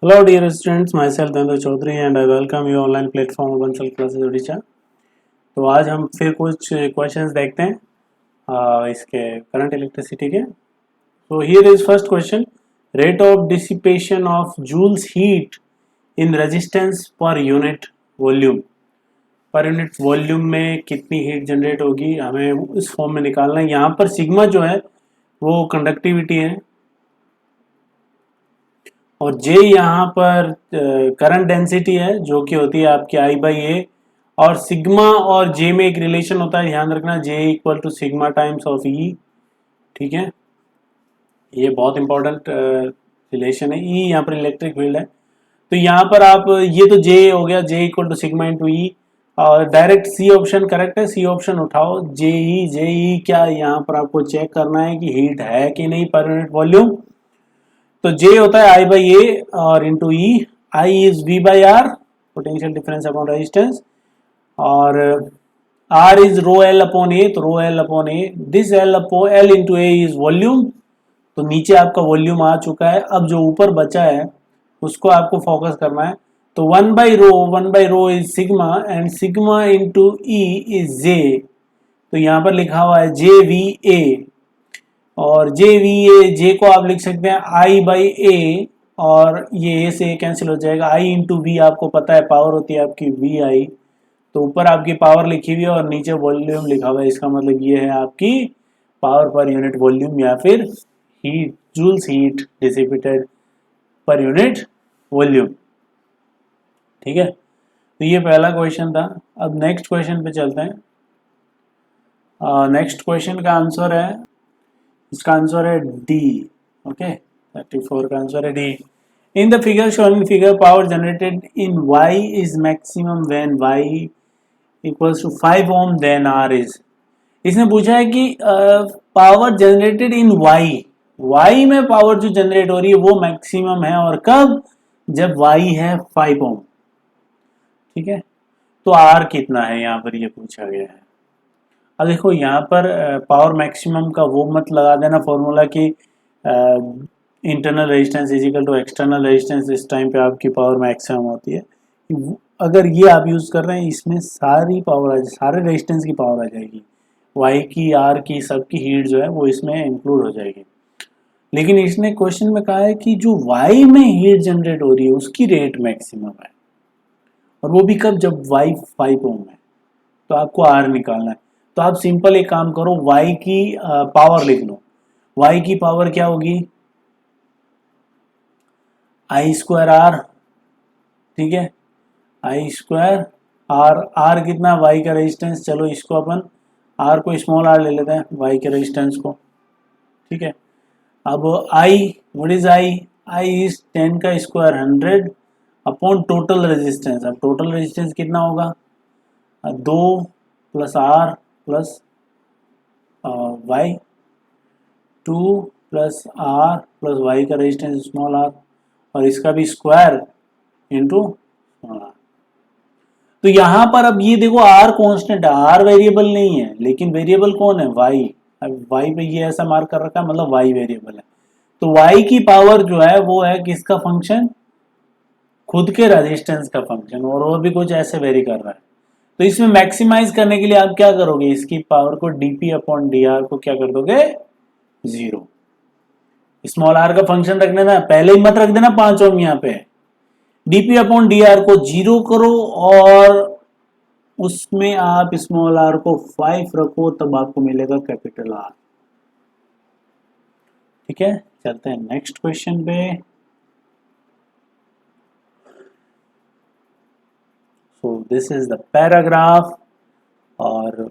Hello dear students, myself Dhandu Chaudhary and I welcome you online platform Bansal Classes Odisha। तो आज हम फिर कुछ क्वेश्चंस देखते हैं इसके करंट इलेक्ट्रिसिटी के। तो here is first question, rate of dissipation of joules heat in resistance per unit volume. Per unit volume में कितनी हीट जनरेट होगी हमें इस फॉर्म में निकालना है। यहाँ पर सिग्मा जो है वो कंडक्टिविटी है और जे यहाँ पर करंट डेंसिटी है जो कि होती है आपकी आई बाई ए, और सिग्मा और जे में एक रिलेशन होता है, ध्यान रखना, J equal to sigma times of E. ठीक है, ये बहुत इंपॉर्टेंट रिलेशन है। ई यहाँ पर इलेक्ट्रिक फील्ड है, तो यहाँ पर आप ये तो जे हो गया, जे इक्वल टू सिग्मा इंटू ई, और डायरेक्ट सी ऑप्शन करेक्ट है। सी ऑप्शन उठाओ, जे ई क्या यहाँ पर आपको चेक करना है कि हीट है कि नहीं पर यूनिट वॉल्यूम। तो J होता है I बाई ए और into E. I is V by R, potential difference upon resistance, और R is rho L upon A, तो rho L upon A, this L upon L into A is volume. तो नीचे आपका volume आ चुका है, अब जो ऊपर बचा है उसको आपको फोकस करना है। तो one by rho is sigma and sigma into E is J. तो यहाँ पर लिखा हुआ है जे वी ए, और जे वी ए, जे को आप लिख सकते हैं आई बाई ए, और ये ए से कैंसिल हो जाएगा। आई इंटू वी आपको पता है पावर होती है आपकी वी आई, तो ऊपर आपकी पावर लिखी हुई है और नीचे वॉल्यूम लिखा हुआ है। इसका मतलब ये है आपकी पावर पर यूनिट वॉल्यूम या फिर heat, joules heat dissipated per unit volume. ठीक है, तो ये पहला क्वेश्चन था। अब नेक्स्ट क्वेश्चन पे चलते हैं। नेक्स्ट क्वेश्चन का आंसर है, इसका आंसर है डी। ओके, 34 का आंसर है D. In the figure shown in figure, power generated in Y is maximum when Y equals to 5 ohm, then R is. इसने पूछा है कि power generated in Y, Y में पावर जो जनरेट हो रही है वो मैक्सिमम है, और कब? जब वाई है 5 ओम। ठीक है, तो आर कितना है यहाँ पर ये पूछा गया है। अब देखो यहाँ पर पावर मैक्सिमम का वो मत लगा देना फॉर्मूला कि internal resistance is equal to external resistance, इस टाइम पे आपकी पावर मैक्सिमम होती है। अगर ये आप यूज़ कर रहे हैं इसमें सारी पावर आ जाए, सारे रेजिस्टेंस की पावर आ जाएगी, वाई की, आर की, सबकी हीट जो है वो इसमें इंक्लूड हो जाएगी। लेकिन इसने क्वेश्चन में कहा है कि जो वाई में हीट जनरेट हो रही है उसकी रेट मैक्सिमम है, और वो भी कब? जब वाई 5 ओम है। तो आपको आर निकालना है। तो आप सिंपल एक काम करो, y की पावर लिख लो। y की पावर क्या होगी? आई स्क्वायर आर। ठीक है, आई स्क्वायर आर। आर कितना? y का रेजिस्टेंस। चलो इसको अपन r को स्मॉल r ले लेते हैं, y के रेजिस्टेंस को। ठीक है, अब i, what is i? i is 10 का स्क्वायर 100 अपॉन टोटल रेजिस्टेंस। अब टोटल रेजिस्टेंस कितना होगा? 2 plus R plus Y, 2 plus R plus Y का रेजिस्टेंस स्मॉल आर, और इसका भी स्क्वायर इंटू स्मॉल आर। तो यहां पर अब ये देखो आर कांस्टेंट है, आर वेरिएबल नहीं है, लेकिन वेरिएबल कौन है? वाई। अब वाई पे ये ऐसा मार्क कर रखा है, मतलब वाई वेरिएबल है। तो वाई की पावर जो है वो है किसका फंक्शन? खुद के रेजिस्टेंस का फंक्शन, और वो भी कुछ ऐसे वेरी कर रहा है। तो इसमें मैक्सिमाइज करने के लिए आप क्या करोगे? इसकी पावर को dp अपॉन डी आर को क्या कर दोगे? 0। स्मॉल आर का फंक्शन रख देना, पहले ही मत रख देना 5 ओम यहाँ पे। dp अपॉन डी आर को 0 करो और उसमें आप स्मॉल आर को 5 रखो, तब आपको मिलेगा कैपिटल आर। ठीक है, चलते हैं नेक्स्ट क्वेश्चन पे। So this is the paragraph, और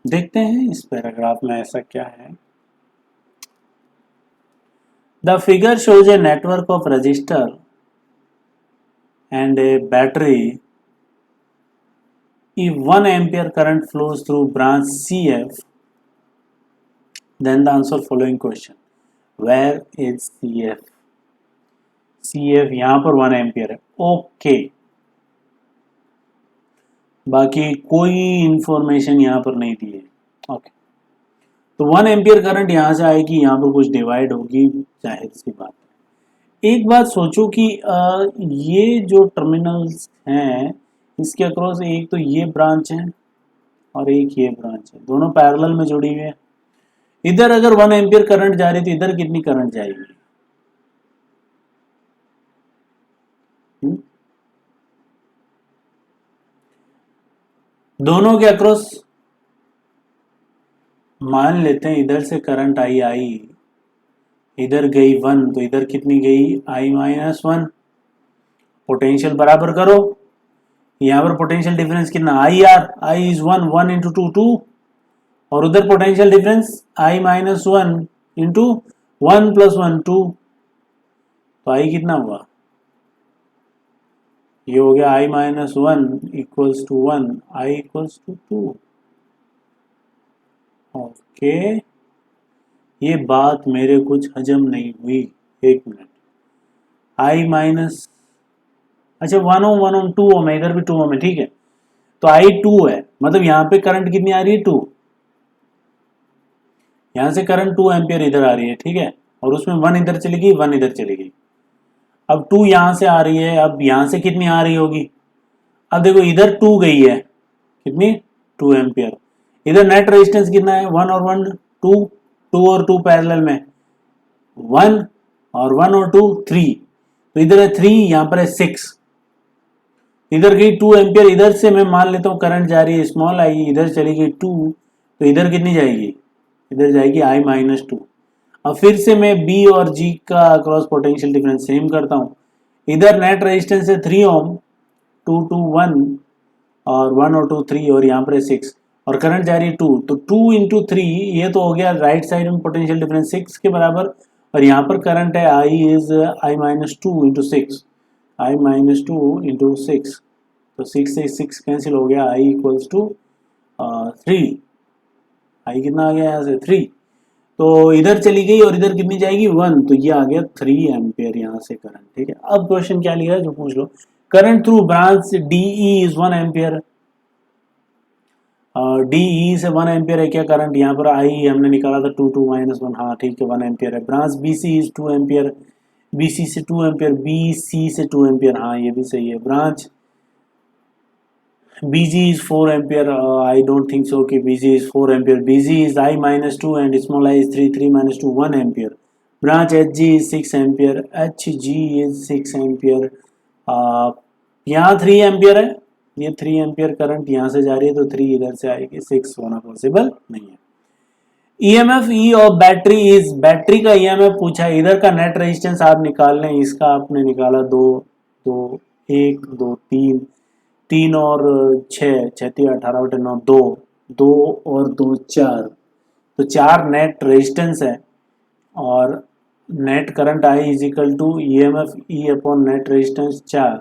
देखते हैं इस पैराग्राफ में ऐसा क्या है। The figure shows a network of resistor and a battery. If 1 ampere current flows through branch CF, then the answer following question. Where is CF? CF यहाँ पर 1 एम्पियर है। ओके, बाकी कोई इंफॉर्मेशन यहाँ पर नहीं दी है। ओके, तो 1 एम्पियर करंट यहाँ से आएगी, यहाँ पर कुछ डिवाइड होगी, जाहिर सी बात है। एक बात सोचो कि ये जो टर्मिनल्स हैं इसके अक्रॉस एक तो ये ब्रांच है और एक ये ब्रांच है, दोनों पैरेलल में जुड़ी हुई है। इधर अगर 1 एम्पियर करंट जा रही तो इधर कितनी करंट जाएगी? दोनों के अक्रॉस मान लेते हैं इधर से करंट आई इधर गई 1 तो इधर कितनी गई I-1। पोटेंशियल बराबर करो, यहाँ पर पोटेंशियल डिफरेंस कितना आई इज 1 इंटू 2 और उधर potential difference I-1 into 1 plus 1 2, तो आई कितना हुआ? ये हो गया I-1 equals to 1, I equals to 2। Okay, ये बात मेरे कुछ हजम नहीं हुई, एक मिनट। आई माइनस, अच्छा 1 ओम 1 ओम 2 ओम है, इधर भी 2 ओम है, ठीक है। तो आई 2 है, मतलब यहाँ पे करंट कितनी आ रही है 2, यहाँ से करंट 2 एम्पियर इधर आ रही है, ठीक है। और उसमें 1 इधर चली गई 1 इधर चली गई। अब 2 यहाँ से आ रही है, अब यहाँ से कितनी आ रही होगी? अब देखो इधर 2 गई है, कितनी 2 एम्पियर। इधर नेट रेजिस्टेंस कितना है 1 और 1 2, 2 और 2 पैरेलल में 1 और 1 और 2 3, तो इधर है 3, यहाँ पर है 6, इधर गई 2 एम्पियर। इधर से मैं मान लेता हूँ करंट जा रही है स्मॉल आई, इधर चली गई 2, तो इधर कितनी जाएगी? इधर जाएगी I-2। अब फिर से मैं B और G का क्रॉस पोटेंशियल डिफरेंस सेम करता हूँ। इधर नेट रेजिस्टेंस है 3 ओम, 2 2 1 और 1 और 2 3 और यहाँ पर है 6 और करंट जा रही है 2, तो 2 इंटू 3, ये तो हो गया राइट साइड में पोटेंशियल डिफरेंस 6 के बराबर, और यहाँ पर करंट है I-2 इंटू 6, I-2 इंटू 6, तो 6 से 6 कैंसिल हो गया, I इक्वल्स टू 3, I कितना आ गया यहाँ से 3, तो इधर चली गई और इधर कितनी जाएगी 1, तो ये आ गया 3 एम्पियर यहाँ से करंट, ठीक है। अब क्वेश्चन क्या लिया है जो पूछ लो, current through branch DE is 1 ampere, DE से 1 एम्पियर है क्या करंट? यहाँ पर I हमने निकाला था 2 2 माइनस 1, हाँ ठीक है 1 एम्पियर है। Branch BC is 2 ampere, BC से 2 एम्पियर, BC से 2 एम्पियर, हाँ ये भी सही है। Branch BG is 4 ampere. I don't think so. Okay, BG is 4 ampere. BG is I minus 2 and small I is 3. 3 minus 2 1 ampere. Branch HG is 6 ampere. HG is 6 ampere. यहाँ 3 ampere है, ये 3 ampere current यहाँ से जा रही है, तो 3 इधर से आएगी, 6 होना पॉसिबल नहीं है। EMF E और बैटरी इज, बैटरी का EMF पूछा है, इधर का नेट रेजिस्टेंस आप निकाल लें, इसका आपने निकाला 2 2 1 2 3 3 और 6 6 3 18 बटे 9 2 2 और 2 4, तो 4 नेट रेजिस्टेंस है और net current I is equal to EMF E upon net resistance 4।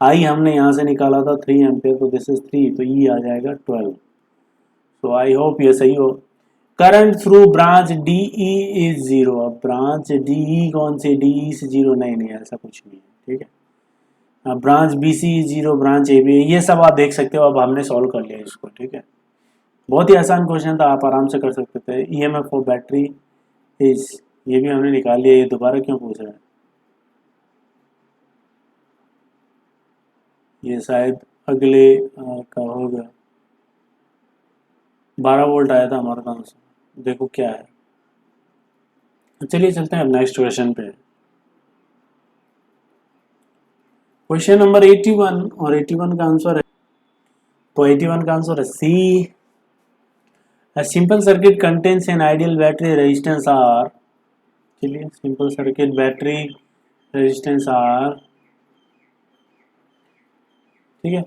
I हमने यहाँ से निकाला था 3 एम्पियर, तो दिस इज 3, तो E आ जाएगा 12। तो आई होप ये सही हो। Current through branch DE is 0, अब ब्रांच DE कौन सी? DE से 0 नहीं ऐसा कुछ नहीं है, ठीक है। ब्रांच BC 0, ब्रांच AB, ये सब आप देख सकते हो। अब हमने सॉल्व कर लिया इसको, ठीक है। बहुत ही आसान क्वेश्चन था, आप आराम से कर सकते थे। EMF फॉर बैटरी इज, ये भी हमने निकाल लिया, ये दोबारा क्यों पूछ रहा है? ये शायद अगले का होगा। 12 वोल्ट आया था हमारे पास, देखो क्या है। चलिए चलते हैं अब नेक्स्ट क्वेश्चन पे। क्वेश्चन नंबर 81 और 81 का आंसर है, तो 81 का आंसर है सी। A simple circuit contains an ideal battery resistance R, चलिए simple circuit battery resistance R, ठीक है,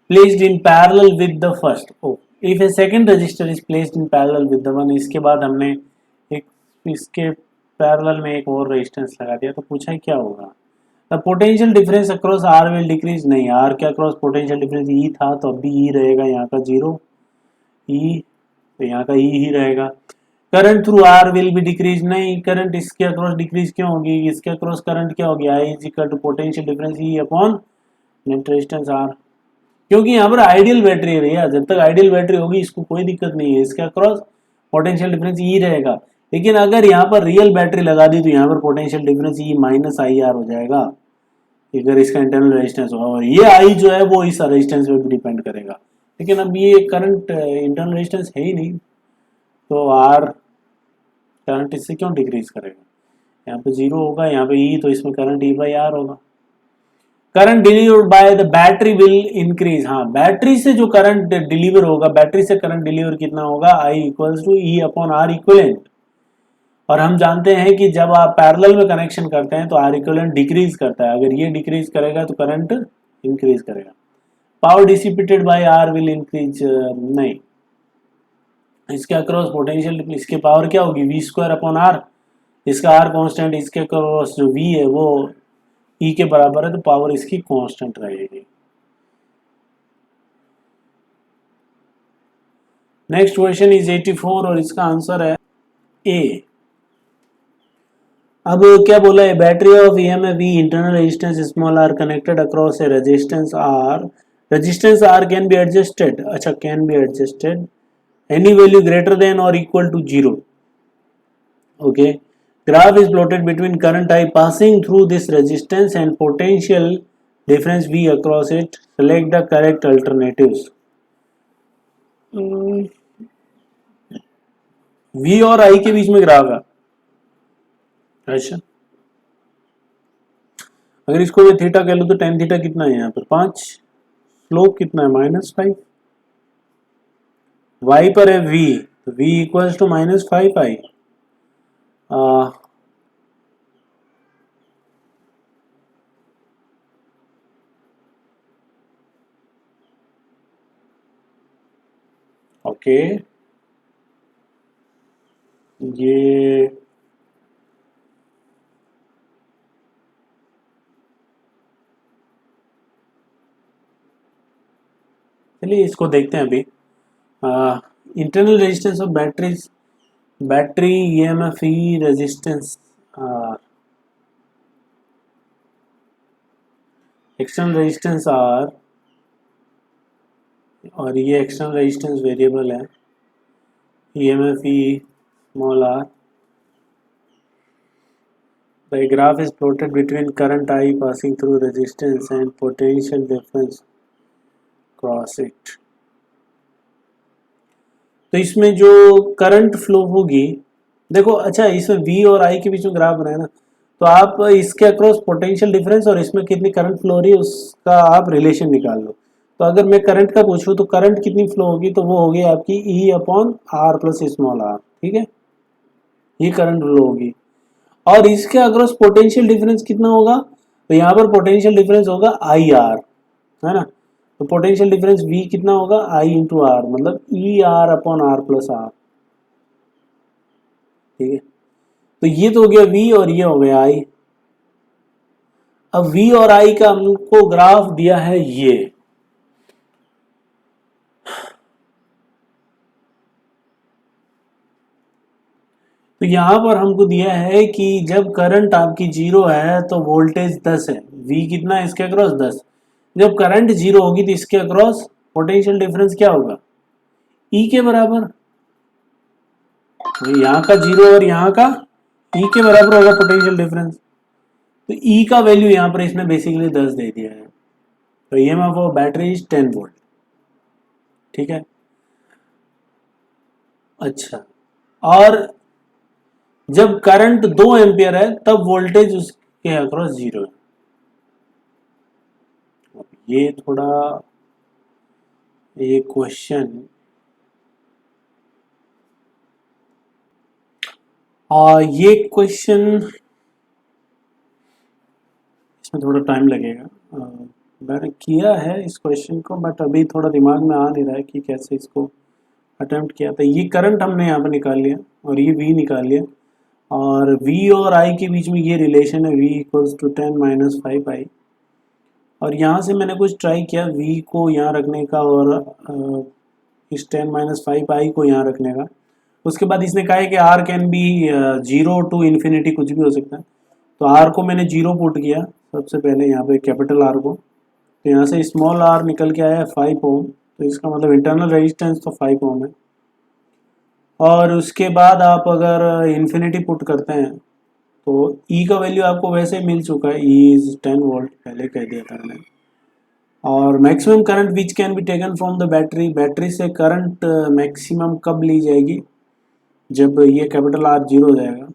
placed in parallel with the first. Oh, if a second resistor is placed in parallel with the one, इसके बाद हमने एक इसके parallel में एक और रेजिस्टेंस लगा दिया, तो पूछा है क्या होगा? The potential difference across R will decrease, नहीं आर के अक्रॉस पोटेंशियल डिफरेंस ई था, तो अब भी ई रहेगा, यहाँ का 0 ई, तो यहाँ का ई ही रहेगा। Current through R will be decrease, नहीं करंट इसके अक्रॉस डिक्रीज क्यों होगी? इसके अक्रॉस करंट क्या होगी? I is equal to potential difference E upon net resistance R, क्योंकि यहाँ पर आइडियल बैटरी है भैया, जब तक आइडियल बैटरी होगी इसको कोई दिक्कत नहीं है, इसके अक्रॉस पोटेंशियल डिफरेंस ई रहेगा। लेकिन अगर यहाँ पर रियल बैटरी लगा दी तो यहाँ पर potential difference E minus I R हो जाएगा अगर इसका इंटरनल रेजिस्टेंस होगा, और ये आई जो है वो इस रेजिस्टेंस पे भी डिपेंड करेगा। लेकिन अब ये करंट इंटरनल रेजिस्टेंस है ही नहीं, तो आर करंट इससे क्यों डिक्रीज करेगा? यहाँ पे जीरो होगा, यहाँ पे ई, तो इसमें करंट ई बाई आर होगा। Current delivered by the battery will increase, हाँ बैटरी से जो करंट डिलीवर होगा, बैटरी से करंट डिलीवर कितना होगा, I equals to E upon R equivalent. और हम जानते हैं कि जब आप पैरेलल में कनेक्शन करते हैं तो आर इक्विवेलेंट डिक्रीज करता है, अगर ये डिक्रीज करेगा तो करंट इंक्रीज करेगा। Power dissipated by R will increase, नहीं, इसके अक्रॉस पोटेंशियल, इसके पावर क्या होगी, वी स्क्वायर अपॉन आर, इसका आर कांस्टेंट, इसके अक्रॉस जो वी है वो ई के बराबर है, तो पावर इसकी कांस्टेंट रहेगी। नेक्स्ट क्वेश्चन इज 84 और इसका आंसर है ए। अब क्या बोला है, battery of EMF V internal resistance small R connected across a resistance R can be adjusted, अच्छा can be adjusted any value greater than or equal to 0. Okay, graph is plotted between current I passing through this resistance and potential difference V across it. Select the correct alternatives. V और I के बीच में graph है, अच्छा अगर इसको मैं theta कह लूँ तो टेन थीटा कितना है यहाँ पर 5, स्लोप कितना है -5, y पर है v, तो v equals to -5i। Okay, ये चलिए इसको देखते हैं अभी। Internal resistance of batteries, battery EMF E resistance external resistance R, और ये एक्सटर्नल रेजिस्टेंस वेरिएबल है EMF E small R. The graph is plotted between current I passing through resistance and potential difference across it. तो इसमें जो current flow होगी, देखो अच्छा इसमें V और I के बीच में ग्राफ बनाया ना, तो आप इसके अक्रॉस पोटेंशियल डिफरेंस और इसमें कितनी करंट फ्लो हो रही है उसका आप रिलेशन निकाल लो। तो अगर मैं करंट का पूछूं तो करंट कितनी फ्लो होगी, तो वो होगी आपकी E upon R plus small R, ठीक है, ये करंट फ्लो होगी। और इसके अक्रॉस पोटेंशियल डिफरेंस कितना होगा, तो यहाँ पर पोटेंशियल डिफरेंस होगा आई आर, है ना, तो पोटेंशियल डिफरेंस V कितना होगा, I इंटू आर, मतलब E R upon R plus R, ठीक है। तो ये तो हो गया V और ये हो गया I। अब V और I का हमको ग्राफ दिया है ये, तो यहां पर हमको दिया है कि जब करंट आपकी जीरो है तो वोल्टेज 10 है, V कितना है इसके अक्रॉस 10, जब करंट जीरो होगी तो इसके अक्रॉस पोटेंशियल डिफरेंस क्या होगा, E के बराबर, यहाँ का जीरो और यहाँ का E के बराबर होगा पोटेंशियल डिफरेंस। तो E का वैल्यू यहाँ पर इसने बेसिकली 10 दे दिया है, तो EMF of battery is 10 volt, ठीक है। अच्छा, और जब करंट 2 एम्पियर है तब वोल्टेज उसके अक्रॉस 0 है। ये थोड़ा ये क्वेश्चन ये क्वेश्चन इसमें थोड़ा टाइम लगेगा, मैंने किया है इस क्वेश्चन को बट अभी थोड़ा दिमाग में आ नहीं रहा है कि कैसे इसको अटेम्प्ट किया था। ये करंट हमने यहाँ पर निकाल लिया और ये V निकाल लिया, और V और I के बीच में ये रिलेशन है V equals to 10 minus 5i, और यहाँ से मैंने कुछ ट्राई किया V को यहाँ रखने का और इस 10 माइनस 5i को यहाँ रखने का। उसके बाद इसने कहा है कि R can be 0 to infinity, कुछ भी हो सकता है, तो R को मैंने 0 पुट किया सबसे पहले यहाँ पे कैपिटल R को, तो यहाँ से स्मॉल r निकल के आया 5 ओम, तो इसका मतलब इंटरनल रेजिस्टेंस तो 5 ओम है। और उसके बाद आप अगर इन्फिनिटी पुट करते हैं तो ई का वैल्यू आपको वैसे ही मिल चुका है, ई इज 10 वोल्ट, पहले कह दिया था मैंने। और maximum current which can be taken from the battery, battery से करंट मैक्सिमम कब ली जाएगी, जब ये कैपिटल आर जीरो हो जाएगा,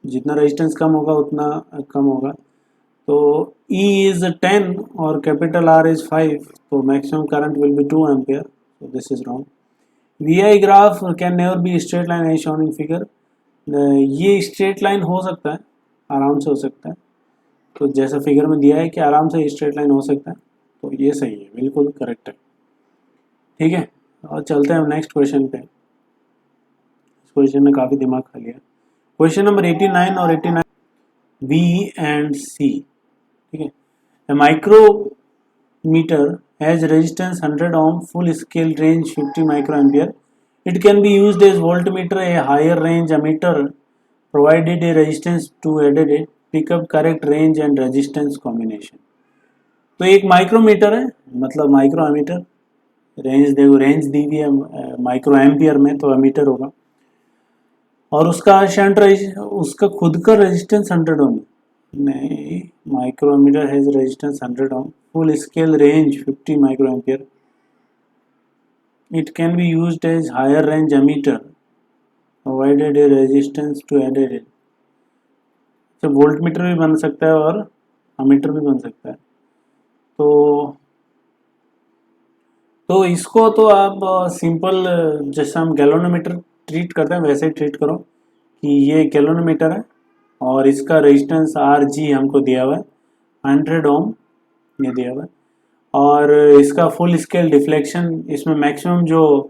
जितना रेजिस्टेंस कम होगा उतना कम होगा। तो E इज 10 और कैपिटल R इज 5, तो maximum current will be 2 ampere, so this is wrong. VI graph can never be straight line as shown in figure, ये स्ट्रेट लाइन हो सकता है, आराम से हो सकता है, तो जैसा फिगर में दिया है कि आराम से स्ट्रेट लाइन हो सकता है, तो ये सही है, बिल्कुल करेक्ट है। ठीक है, और चलते हैं नेक्स्ट क्वेश्चन पे। इस क्वेश्चन में काफ़ी दिमाग खा लिया। क्वेश्चन नंबर 89 और 89 बी एंड सी। ठीक है, a micrometer has resistance 100 ohm, full scale range 50 microampere. It can be used as voltmeter, a higher range ammeter, provided a resistance to added it. Pick up correct range and resistance combination. तो एक micrometer है, मतलब micro ammeter, range देखो, range दी हुई है micro ampere में, तो ammeter होगा, और उसका शंट उसका खुद का रेजिस्टेंस 100 ओम नहीं, micrometer has resistance 100 ohm, full scale range 50 micro ampere. It can be used as higher range ammeter, provided a resistance to added it. तो वोल्ट मीटर भी बन सकता है और अमीटर भी बन सकता है। तो इसको तो आप सिंपल जैसे हम गैलोनोमीटर ट्रीट करते हैं वैसे ही ट्रीट करो कि ये गैलोनोमीटर है और इसका रेजिस्टेंस आर जी हमको दिया हुआ है 100 ओम, ये दिया हुआ है, और इसका फुल स्केल डिफ्लेक्शन, इसमें मैक्सिमम जो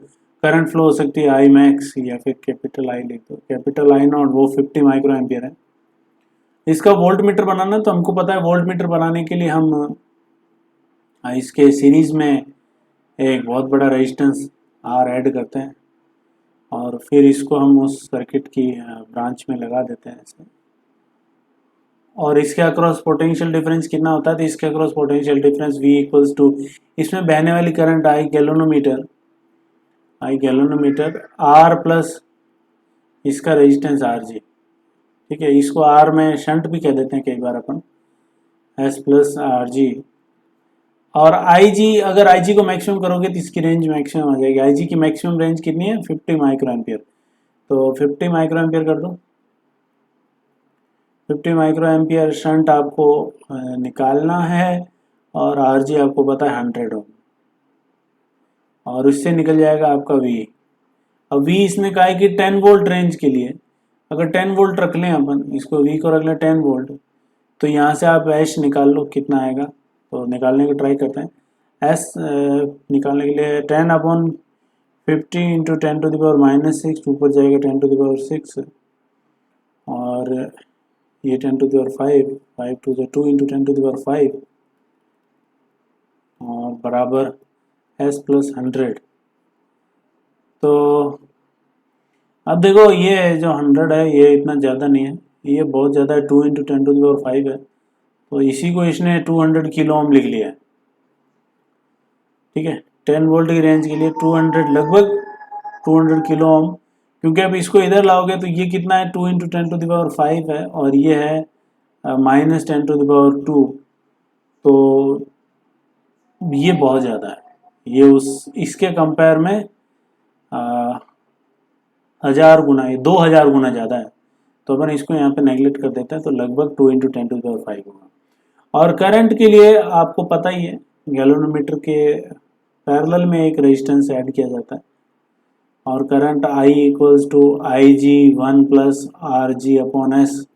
करंट फ्लो हो सकती है आई मैक्स, या फिर कैपिटल आई लिख दो, कैपिटल आई नॉट, वो 50 माइक्रो एम्पियर है। इसका वोल्ट मीटर बनाना, तो हमको पता है वोल्ट मीटर बनाने के लिए हम इसके सीरीज में एक बहुत बड़ा रेजिस्टेंस आर ऐड करते हैं और फिर इसको हम उस सर्किट की ब्रांच में लगा देते हैं ऐसे, और इसके अक्रॉस पोटेंशियल डिफरेंस कितना होता है, तो इसके across potential difference V equals to, इसमें बहने वाली current I galvanometer R plus इसका रेजिस्टेंस आर जी। ठीक है, इसको आर में शंट भी कह देते हैं कई बार अपन, एस प्लस आर जी। और आई जी, अगर आई जी को मैक्सिमम करोगे तो इसकी रेंज मैक्सिमम आ जाएगी। आई जी की मैक्सिमम रेंज कितनी है, 50 माइक्रो एम्पियर, तो 50 माइक्रो एम्पियर कर दो। 50 माइक्रो एम्पियर शंट आपको निकालना है, और आर जी आपको पता है 100 ओम, और उससे निकल जाएगा आपका V। अब V इसने कहा है कि 10 वोल्ट रेंज के लिए, अगर 10 वोल्ट रख लें अपन, इसको V को रख लें 10 वोल्ट, तो यहाँ से आप एच निकाल लो कितना आएगा, तो निकालने को ट्राई करते हैं। एस निकालने के लिए 10 upon 50 into 10 to the power -6, ऊपर जाएगा 10 टू द पावर 6, और ये 10 to the power 5, 5 to the 2 into 10 to the power 5, और बराबर एस प्लस 100। तो अब देखो, ये जो 100 है ये इतना ज़्यादा नहीं है, ये बहुत ज़्यादा है, 2 इंटू 10 टू द पावर 5 है, तो इसी को इसने 200 किलो ओम लिख लिया है। ठीक है, 10 वोल्ट की रेंज के लिए 200, लगभग 200 किलो ओम, क्योंकि अब इसको इधर लाओगे तो ये कितना है, 2 इंटू 10 टू द पावर 5 है, और ये है -10 टू द पावर 2, तो ये बहुत ज़्यादा है, ये उस इसके कंपेयर में 1000 गुना, ये 2000 गुना ज़्यादा है, तो अपन इसको यहाँ पे नेगलेक्ट कर देते हैं, तो लगभग 2 इंटू 10 टू द पावर 5 होगा। और करंट के लिए आपको पता ही है, गैलोनोमीटर के पैरेलल में एक रेजिस्टेंस ऐड किया जाता है, और current I equals to I G 1 plus R G upon S,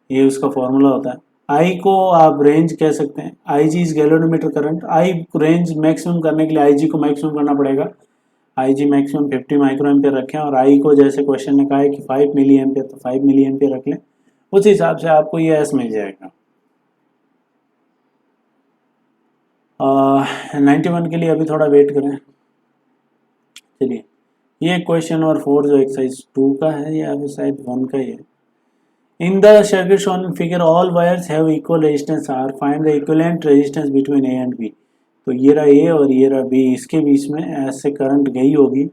ये उसका फॉर्मूला होता है। I को आप रेंज कह सकते हैं, I G is galvanometer current. I range maximum करने के लिए आई जी को मैक्सिमम करना पड़ेगा, I G maximum 50 micro ampere रखें, और I को जैसे क्वेश्चन ने कहा है कि 5 मिली एम्पियर, तो 5 मिली एम्पियर रख लें, उस हिसाब से आपको ये एस मिल जाएगा। 91 के लिए अभी थोड़ा वेट करें। चलिए, ये क्वेश्चन नंबर 4 जो एक्सरसाइज 2 का है, या फिर शायद 1 का ही है। In the circuit shown in figure all wires have equal resistance R, find the equivalent resistance between A and B. तो ये रहा ए और ये रहा बी, इसके बीच में ऐसे करंट गई होगी,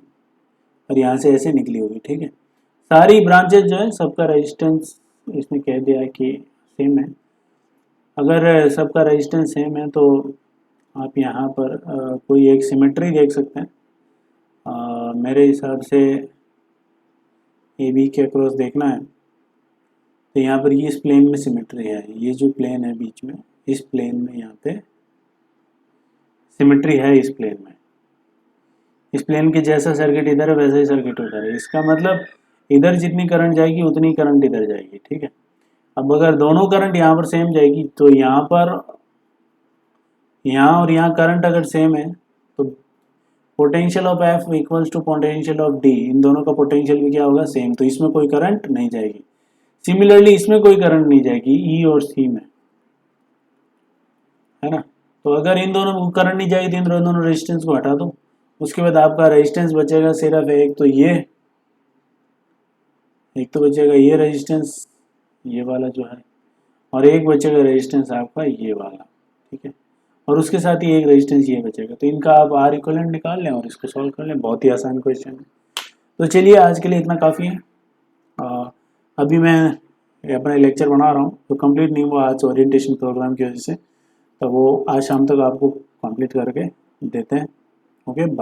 और यहाँ से ऐसे निकली होगी, ठीक है। सारी ब्रांचेज जो है सबका रेजिस्टेंस इसने कह दिया कि सेम है। अगर सबका रेजिस्टेंस सेम है तो आप यहाँ पर कोई एक सिमेट्री देख सकते हैं। मेरे हिसाब से ए बी के अक्रॉस देखना है तो यहाँ पर ये इस प्लेन में सिमेट्री है, ये जो प्लेन है बीच में, इस प्लेन में यहाँ पे सिमेट्री है। इस प्लेन में, इस प्लेन के जैसा सर्किट इधर है वैसा ही सर्किट उधर है। इसका मतलब इधर जितनी करंट जाएगी उतनी करंट इधर जाएगी, ठीक है। अब अगर दोनों करंट यहाँ पर सेम जाएगी तो यहाँ पर, यहाँ और यहाँ करंट अगर सेम है तो potential of F equals to potential of D, इन दोनों का पोटेंशियल भी क्या होगा, सेम। तो इसमें कोई करंट नहीं जाएगी। सिमिलरली इसमें कोई करंट नहीं जाएगी ई और सी में, है ना। तो अगर इन दोनों में करंट नहीं जाएगी तो इन दोनों रेजिस्टेंस को हटा दो, उसके बाद आपका रेजिस्टेंस बचेगा सिर्फ एक तो ये, एक तो बचेगा ये रेजिस्टेंस, ये वाला जो है, और एक बचेगा रेजिस्टेंस आपका ये वाला, ठीक है। और उसके साथ ही एक रेजिस्टेंस ये बचेगा। तो इनका आप आर इक्विवेलेंट निकाल लें और इसको सॉल्व कर लें। बहुत ही आसान क्वेश्चन है। तो चलिए आज के लिए इतना काफ़ी है। अभी मैं अपना लेक्चर बना रहा हूँ तो कंप्लीट नहीं हुआ आज ओरिएंटेशन प्रोग्राम की वजह से, तो वो आज शाम तक आपको कंप्लीट करके देते हैं। Okay, bye.